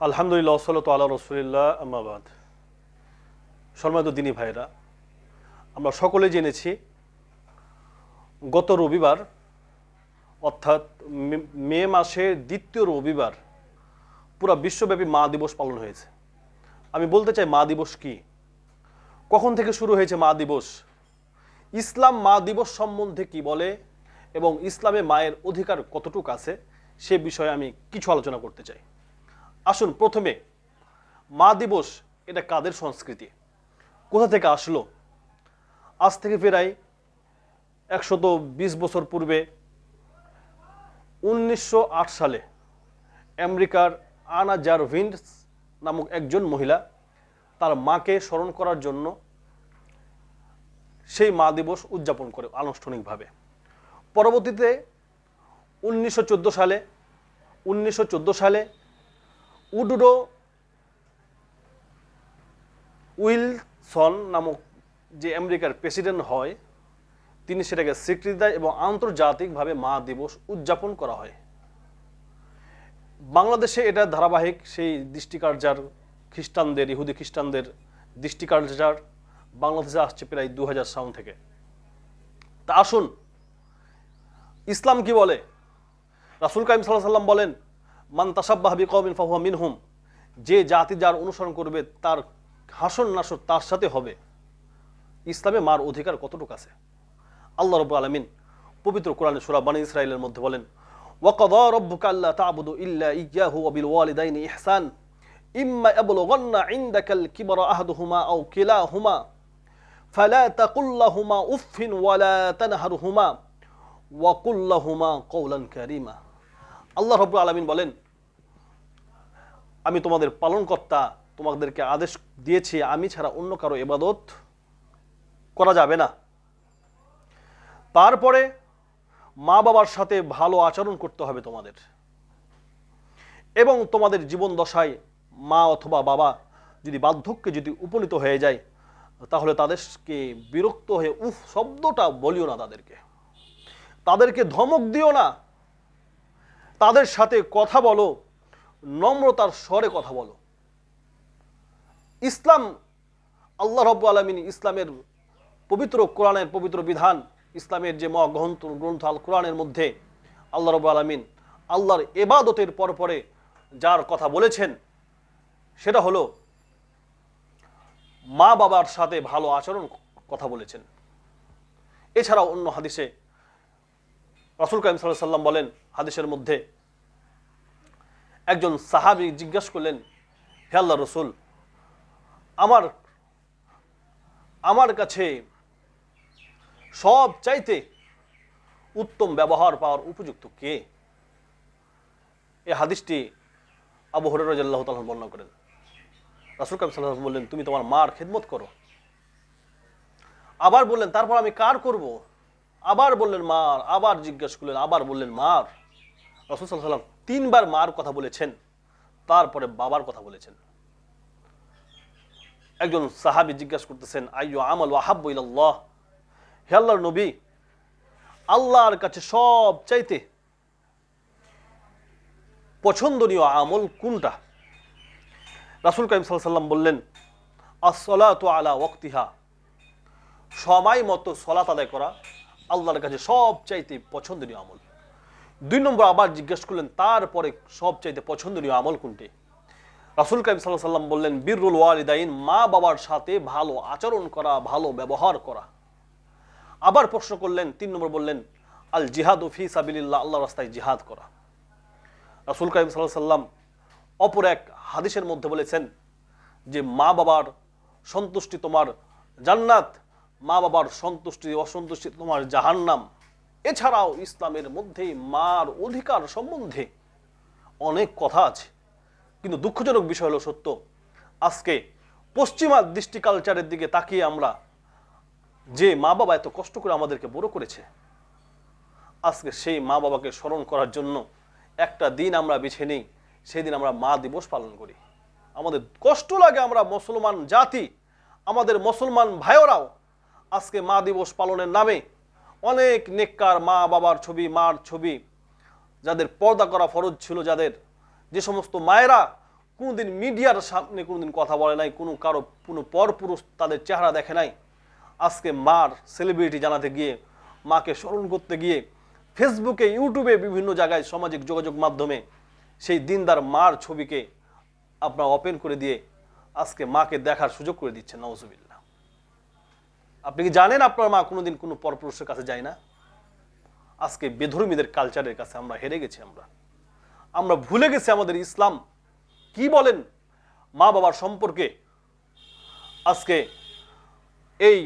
আলহামদুলিল্লাহ ওয়াসসালাতু আলা রাসূলিল্লাহ আম্মা বাদ। সম্মানিত দিনী ভাইরা, আমরা সকলে জেনেছি গত রবিবার অর্থাৎ মে মাসের দ্বিতীয় রবিবার পুরো বিশ্বব্যাপী মা দিবস পালন হয়েছে। আমি বলতে চাই মা দিবস কি, কখন থেকে শুরু হয়েছে মা দিবস, ইসলাম মা দিবস সম্বন্ধে কি বলে এবং ইসলামে মায়ের অধিকার কতটুকু আছে সে বিষয়ে আমি কিছু আলোচনা করতে চাই। আসুন প্রথমে মা দিবস এটা কাদের সংস্কৃতি, কোথা থেকে আসলো? আজ থেকে প্রায় 120 বছর পূর্বে 1908 সালে আমেরিকার আনা জারভিন্স নামক একজন মহিলা তার মাকে স্মরণ করার জন্য সেই মা দিবস উদযাপন করে আনুষ্ঠানিকভাবে। পরবর্তীতে 1914 সালে উডরো উইলসন নামক যে আমেরিকার প্রেসিডেন্ট হয় তিনি সেটাকে স্বীকৃতি দেয় এবং আন্তর্জাতিকভাবে মা দিবস উদযাপন করা হয়। বাংলাদেশে এটা ধারাবাহিক সেই দৃষ্টিকার্যার খ্রিস্টানদের, ইহুদি খ্রিস্টানদের দৃষ্টিকার্যার বাংলাদেশে আসছে প্রায় 2000 সাল থেকে। তা আসুন ইসলাম কি বলে। রাসূল কারীম সাল্লাল্লাহু আলাইহি ওয়াসাল্লাম বলেন, মান তাশাব্বাহা বিকওমিন ফাহুয়া মিনহুম, যে জাতি যার অনুসরণ করবে তার হাসর নাসর তার সাথে হবে। ইসলামে মার অধিকার কতটুকু আছে? আল্লাহ রাব্বুল আলামিন পবিত্র কোরআনে সূরা বনী ইসরাঈলের মধ্যে বলেন, ওয়াকাদা রাব্বুকা আল্লা তা'বুদু ইল্লা ইয়্যাহু ওয়া বিল ওয়ালিদাইনি ইহসান ইম্মা ইয়াবলুগান্না ইনদাকাল কিবরা আহাদুহুমা আও কিলাহুমা ফালা তাকুল লাহুমা উফফিন ওয়ালা তানহারহুমা ওয়া কুল লাহুমা কওলান কারীমা। আল্লাহ রাব্বুল আলামিন বলেন, আমি তোমাদের পালনকর্তা, তোমাদেরকে আদেশ দিয়েছি আমি ছাড়া অন্য কারো ইবাদত করা যাবে না। তারপরে মা বাবার সাথে ভালো আচরণ করতে হবে তোমাদের, এবং তোমাদের জীবন দশায় মা অথবা বাবা যদি বার্ধক্যে যদি উপনীত হয়ে যায় তাহলে তাদেরকে বিরক্ত হয়ে উফ শব্দটা বলিও না, তাদেরকে ধমক দিও না, তাদের সাথে কথা বলো, নম্রতার স্বরে কথা বলো। ইসলাম, আল্লাহ রাব্বুল আলামিন ইসলামের পবিত্র কোরআনের পবিত্র বিধান, ইসলামের যে গ্রন্থ আল কোরআনের মধ্যে আল্লাহ রাব্বুল আলামিন আল্লাহর ইবাদতের পরে যার কথা বলেছেন সেটা হলো মা বাবার সাথে ভালো আচরণ কথা বলেছেন। এছাড়াও অন্য হাদিসে রাসূল কারীম সাল্লাল্লাহু আলাইহি ওয়াসাল্লাম বলেন, হাদিসের মধ্যে একজন সাহাবী জিজ্ঞাসা করলেন, হে আল্লাহর রাসূল, আমার কাছে সব চাইতে উত্তম ব্যবহার পাওয়ার উপযুক্ত কে? এই হাদিসটি আবু হুরায়রা রাদিয়াল্লাহু তাআলা বর্ণনা করেন। রাসূল কারীম সাল্লাল্লাহু আলাইহি ওয়াসাল্লাম বললেন, তুমি তোমার মার খেদমত করো। আবার বললেন, তারপর আমি কার করব? আবার বললেন মার, আবার জিজ্ঞাসা করলেন, আবার বললেন মার। রাসূল সাল্লাল্লাহু আলাইহি ওয়াসাল্লাম 3 বার মার কথা বলেছেন, তারপরে বাবার কথা বলেছেন। একজন সাহাবী জিজ্ঞাসা করতেছেন, আইয়ু আমাল ওয়াহাব্বু ইলাল্লাহ, হে আল্লাহর নবী, আল্লাহর কাছে সব চাইতে পছন্দনীয় আমল কোনটা? রাসূল কারীম সাল্লাল্লাহু আলাইহি ওয়াসাল্লাম বললেন, আস-সালাতু আলা ওয়াক্তিহা, সময় মতো সালাত আদায় করা আল্লাহর কাছে সব চাইতে পছন্দনীয় আমল। 2 নম্বর আবার জিজ্ঞাসা করলেন, তারপরে সব চাইতে পছন্দনীয় আমল কোনটি? রাসূল কারীম সাল্লাল্লাহু আলাইহি ওয়াসাল্লাম বললেন, বিররুল ওয়ালিদাইন, মা বাবার সাথে ভালো আচরণ করা, ভালো ব্যবহার করা। আবার প্রশ্ন করলেন, 3 নম্বর বললেন, আল জিহাদু ফি সাবিলিল্লাহ, আল্লাহর রাস্তায় জিহাদ করা। রাসূল কারীম সাল্লাল্লাহু আলাইহি ওয়াসাল্লাম অপর এক হাদিসের মধ্যে বলেছেন যে মা বাবার সন্তুষ্টি তোমার জান্নাত, মা বাবার সন্তুষ্টি অসন্তুষ্টি তোমার জাহান্নাম। এছাড়াও ইসলামের মধ্যে মার অধিকার সম্বন্ধে অনেক কথা আছে, কিন্তু দুঃখজনক বিষয় হলো সত্য, আজকে পশ্চিমা দৃষ্টি কালচারের দিকে তাকিয়ে আমরা, যে মা বাবা এত কষ্ট করে আমাদেরকে বড় করেছে, আজকে সেই মা বাবাকে স্মরণ করার জন্য একটা দিন আমরা বেছে নিই, সেই দিন আমরা মা দিবস পালন করি। আমাদের কষ্ট লাগে, আমরা মুসলমান জাতি, আমাদের মুসলমান ভাইয়েরাও আজকে মা দিবস পালনের নামে অনেক নেককার মা বাবার ছবি, মার ছবি, যাদের পর্দা করা ফরজ ছিল, যাদের যে সমস্ত মায়েরা কোনোদিন মিডিয়ার সামনে কোনোদিন কথা বলে নাই, কোনো পরপুরুষ তাদের চেহারা দেখে নাই। আজকে মার সেলিব্রিটি জানাতে গিয়ে, মাকে স্মরণ করতে গিয়ে ফেসবুকে, ইউটিউবে, বিভিন্ন জায়গায় সামাজিক যোগাযোগ মাধ্যমে সেই দিনদার মার ছবিকে আপনারা ওপেন করে দিয়ে আজকে মাকে দেখার সুযোগ করে দিচ্ছেন। নাউজুবিল্লাহ। আপনি কি জানেন আপনার মা কোনোদিন কোনো পরপুরুষের কাছে যায় না? আজকে বেধর্মীদের কালচারের কাছে আমরা হেরে গেছি। আমরা ভুলে গেছি আমাদের ইসলাম কি বলেন মা বাবার সম্পর্কে। আজকে এই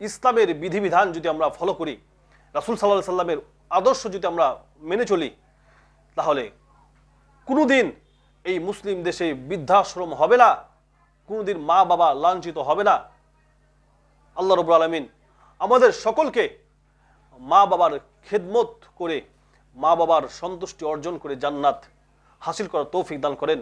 ইসলামের বিধিবিধান যদি আমরা ফলো করি, রাসূল সাল্লাল্লাহু আলাইহি সাল্লামের আদর্শ যদি আমরা মেনে চলি, তাহলে কোনোদিন এই মুসলিম দেশে বৃদ্ধাশ্রম হবে না, কোনোদিন মা বাবা লাঞ্ছিত হবে না। আল্লাহ রাব্বুল আলামিন আমাদের সকলকে মা বাবার খেদমত করে, মা বাবার সন্তুষ্টি অর্জন করে জান্নাত হাসিল করার তৌফিক দান করেন।